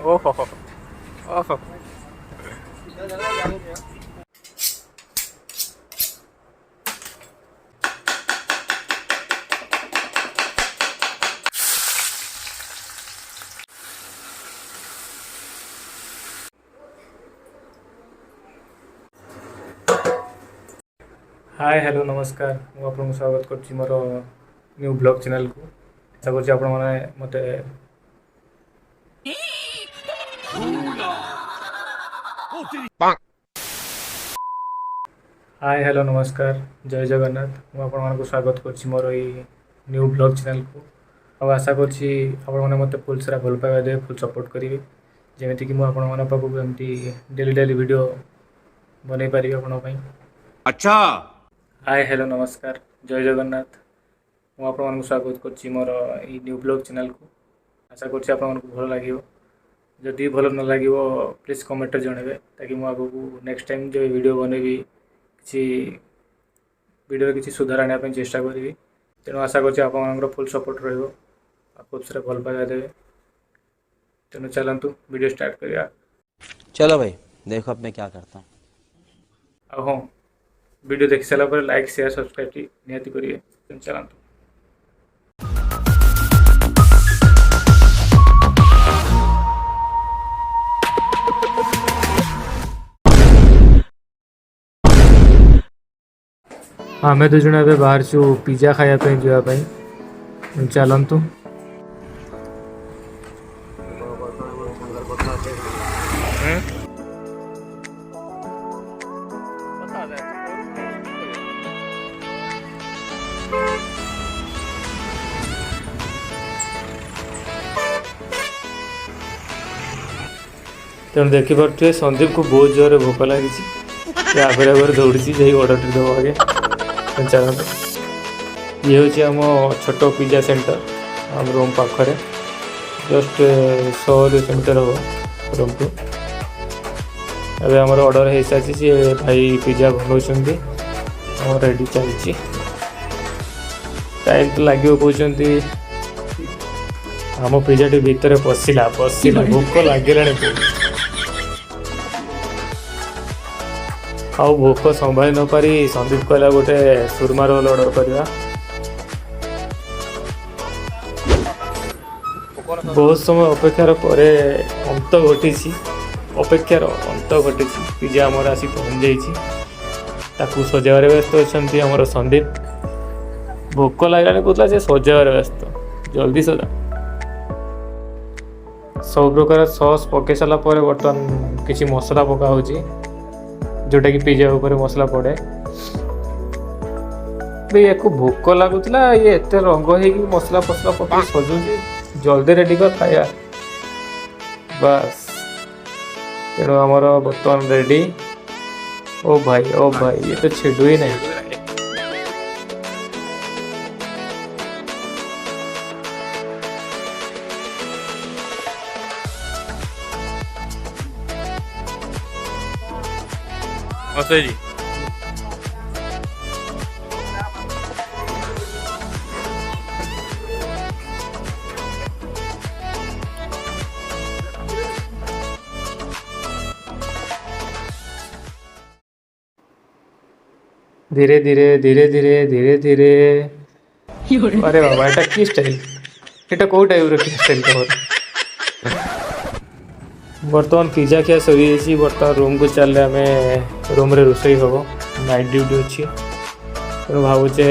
ओहो ओहो। Hi hello नमस्कार मु आपको स्वागत कर मोर न्यू ब्लॉग चैनल को आशा कर आपण मैंने मत हाय हेलो नमस्कार जय जगन्नाथ मु आपको स्वागत कर मोर ये न्यू ब्लॉग चैनल को और आशा कर मत फुल सारा भल पाइबा देवे फुल सपोर्ट करेंगे जमीती कि मुझे पाखक एमती डेली डेली वीडियो बन पारि आप। अच्छा हाय हेलो नमस्कार जय जगन्नाथ मु आपको स्वागत कर मोर ये न्यू ब्लॉग चैनल को आशा कर भल लगे जदि भल न लगे प्लीज कमेंट जनइबे ताकि मुझे नेक्स्ट टाइम जो वीडियो बनैबी किसी वीडियो किसी सुधार आने चेष्टा करी तेणु आशा कर फुल सपोर्ट खूब सारा भल पाइबा देवे तेणु चलतु वीडियो स्टार्ट करिया। चलो भाई देखो अब मैं क्या करता हूँ। हाँ वीडियो देख सारा लाइक शेयर सब्सक्राइब निहाती करेंगे तेणु चलतु। आम दुज बाहर पिज्जा खायापी जावाई चलतु। तेणु देखिपे संदीप को बहुत जोर भोक लगी आगे आगे दौड़ी जाए ऑर्डर देव आगे चलते। ये हूँ आम छोट पिज्जा सेंटर आम रूम पाखे जस्ट 100-200 मीटर हम रूम को अभी आम ऑर्डर हो सारी सी भाई पिज्जा बनाऊँ रेडी चलती टाइम तो लगे कहते आम पिज्जा टी भितर पशिला भोक लगे आउ भोक संभाई न पारी संदीप कहला गोटे सुरमा रोल ऑर्डर करवा। बहुत समय अपेक्षार पर अंत घटी अपेक्षार अंत घटी पिज्जा आमर आसी पहुँच जाकू सजावर व्यस्त अच्छा आमर संदीप भोक लगे कहला से सजावर व्यस्त जल्दी सजा सब प्रकार सॉस पकई सारा बर्तमान किसी मसला पका हो जोटा कि पिज्जा ऊपर मसला पड़े या भोक लगुला ये एत रंग हो मसला फसला पकड़ सजू जल्दी रेडी कर खाया बस तेणु आमर बर्तमान रेडी। ओ भाई ये तो छिड़ू ही नहीं। जी धीरे धीरे धीरे धीरे धीरे धीरे अरे बाबा एटा की स्टाइल एटा को टाइप रो की स्टाइल तमर बर्तमान पिज्जा खिया सरी जाइए बर्तमान रूम को चलने आम रूम रे रोसई हम नाइट ड्यूटी अच्छी तेणु भावुचे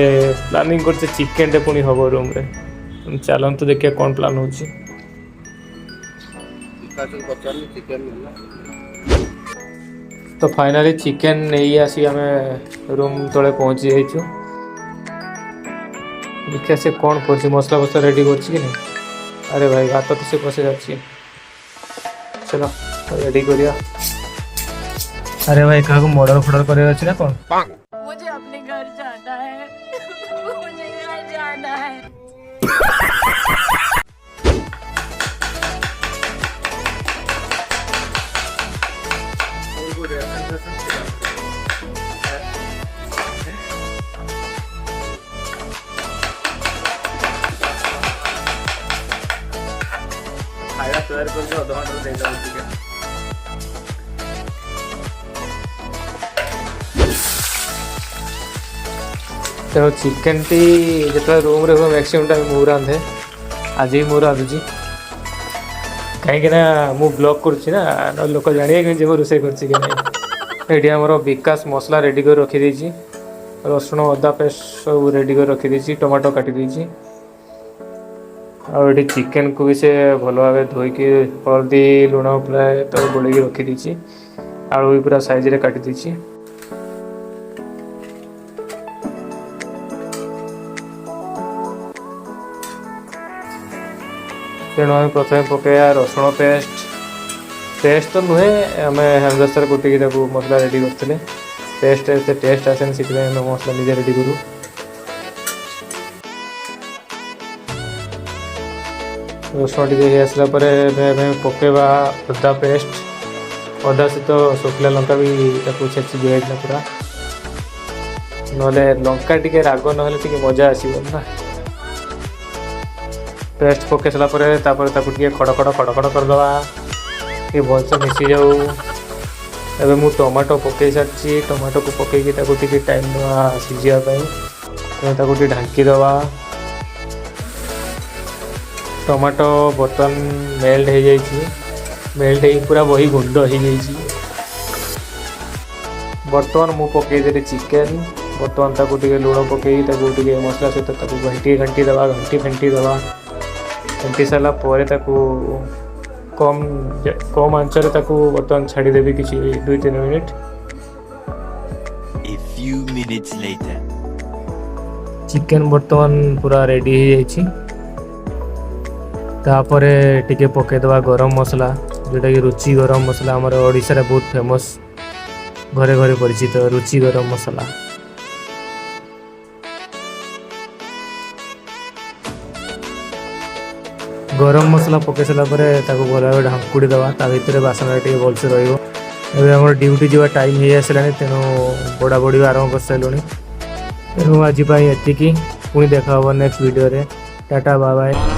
प्लानिंग करते चिकेन टे पुणी हम रूम रे चलतु देखिए कौन प्लान हो। तो फाइनली चिकेन नहीं आसी आम रूम तले पहुँची जाइए देखिए से कौन कर मसला फसला रेडी कर अरे भाई भात तो से पशे जा चलो रेडी करिया। अरे भाई क्या मर्डर फर्डर करना अच्छी ना कौन मुझे अपने घर जाना है मुझे घर जाना है। खाया तो ବାହାର କରିକି ଅଧଘଣ୍ଟାରେ ଦେଇଦେବ ଚିକେନ୍। ତେଣୁ ଚିକେନ୍ଟି ଯେତେବେଳେ ରୁମ୍ରେ ହୁଏ ମ୍ୟାକ୍ସିମମ୍ ଟାଇମ୍ ମୁଁ ରାନ୍ଧେ। ଆଜି ବି ମୁଁ ରାନ୍ଧୁଛି କାହିଁକିନା ମୁଁ ବ୍ଲଗ୍ କରୁଛି ନା, ନହେଲେ ଲୋକ ଜାଣିବେ କେମିତି ଯେ ମୁଁ ରୋଷେଇ କରୁଛି କି ନାହିଁ। ଏଠି ଆମର ବିକାଶ ମସଲା ରେଡ଼ି କରି ରଖିଦେଇଛି, ରସୁଣ ଅଦା ପେଷ୍ଟ ସବୁ ରେଡ଼ି କରି ରଖିଦେଇଛି, ଟମାଟୋ କାଟିଦେଇଛି। ଆଉ ଏଠି ଚିକେନ୍କୁ ବି ସେ ଭଲ ଭାବେ ଧୋଇକି ହଳଦୀ ଲୁଣ ପ୍ରାୟ ତାକୁ ଗୋଳେଇକି ରଖିଦେଇଛି। ଆଳୁ ବି ପୁରା ସାଇଜ୍ରେ କାଟିଦେଇଛି। ତେଣୁ ଆମେ ପ୍ରଥମେ ପକାଇବା ରସୁଣ ପେଷ୍ଟ ତ ନୁହେଁ, ଆମେ ହେମଦସ୍ତାରେ କୁଟିକି ତାକୁ ମସଲା ରେଡ଼ି କରିଥିଲେ। ପେଷ୍ଟ ଏତେ ଟେଷ୍ଟ ଆସେନି, ସେଥିପାଇଁ ଆମେ ମସଲା ନିଜେ ରେଡ଼ି କରୁ। ରସୁଣ ଟିକେ ହେଇ ଆସିଲା ପରେ ଆମେ ପକାଇବା ଅଦା ପେଷ୍ଟ। ଅଦା ସହିତ ଶୁଖିଲା ଲଙ୍କା ବି ତାକୁ ଛେଚି ଦିଆଯାଇଥିଲା ପୁରା, ନହେଲେ ଲଙ୍କା ଟିକେ ରାଗ ନହେଲେ ଟିକେ ମଜା ଆସିବନି ନା। ପେଷ୍ଟ ପକାଇ ସାରିଲା ପରେ ତାପରେ ତାକୁ ଟିକେ ଖଡ଼ ଖଡ଼ କରିଦେବା, ଟିକେ ଭଲସେ ମିଶିଯାଉ। ଏବେ ମୁଁ ଟମାଟୋ ପକାଇ ସାରିଛି, ଟମାଟୋକୁ ପକାଇକି ତାକୁ ଟିକେ ଟାଇମ୍ ଦେବା ସିଝିବା ପାଇଁ। ତାକୁ ଟିକେ ଢାଙ୍କି ଦେବା। ଟମାଟୋ ବର୍ତ୍ତମାନ ମେଲ୍ଟ ହେଇଯାଇଛି, ମେଲ୍ଟ ହେଇକି ପୁରା ବହି ଗୁଣ୍ଡ ହେଇଯାଇଛି। ବର୍ତ୍ତମାନ ମୁଁ ପକାଇଦେଲି ଚିକେନ୍। ବର୍ତ୍ତମାନ ତାକୁ ଟିକେ ଲୁଣ ପକାଇକି ତାକୁ ଟିକେ ମସଲା ସହିତ ତାକୁ ଘାଣ୍ଟି ଦେବା, ଫେଣ୍ଟି ଦେବା। ଫେଣ୍ଟି ସାରିଲା ପରେ ତାକୁ କମ୍ ଆଞ୍ଚରେ ତାକୁ ବର୍ତ୍ତମାନ ଛାଡ଼ିଦେବି କିଛି 2-3 ମିନିଟ୍। ଚିକେନ୍ ବର୍ତ୍ତମାନ ପୁରା ରେଡ଼ି ହେଇଯାଇଛି। ତାପରେ ଟିକେ ପକାଇଦେବା ଗରମ ମସଲା, ଯେଉଁଟାକି ରୁଚି ଗରମ ମସଲା, ଆମର ଓଡ଼ିଶାରେ ବହୁତ ଫେମସ୍, ଘରେ ଘରେ ପରିଚିତ ରୁଚି ଗରମ ମସଲା। ଗରମ ମସଲା ପକାଇ ସାରିଲା ପରେ ତାକୁ ଭଲ ଭାବେ ଢାଙ୍କୁଡ଼ି ଦେବା, ତା ଭିତରେ ବାସନଟା ଟିକେ ଭଲସେ ରହିବ। ଏବେ ଆମର ଡ୍ୟୁଟି ଯିବା ଟାଇମ୍ ହେଇ ଆସିଲାଣି, ତେଣୁ ବଢ଼ାବଢ଼ି ଆରମ୍ଭ କରିସାରିଲୁଣି। ତେଣୁ ଆଜି ପାଇଁ ଏତିକି, ପୁଣି ଦେଖା ହେବ ନେକ୍ସଟ ଭିଡ଼ିଓରେ। ଟାଟା ବାଏ ବାଏ।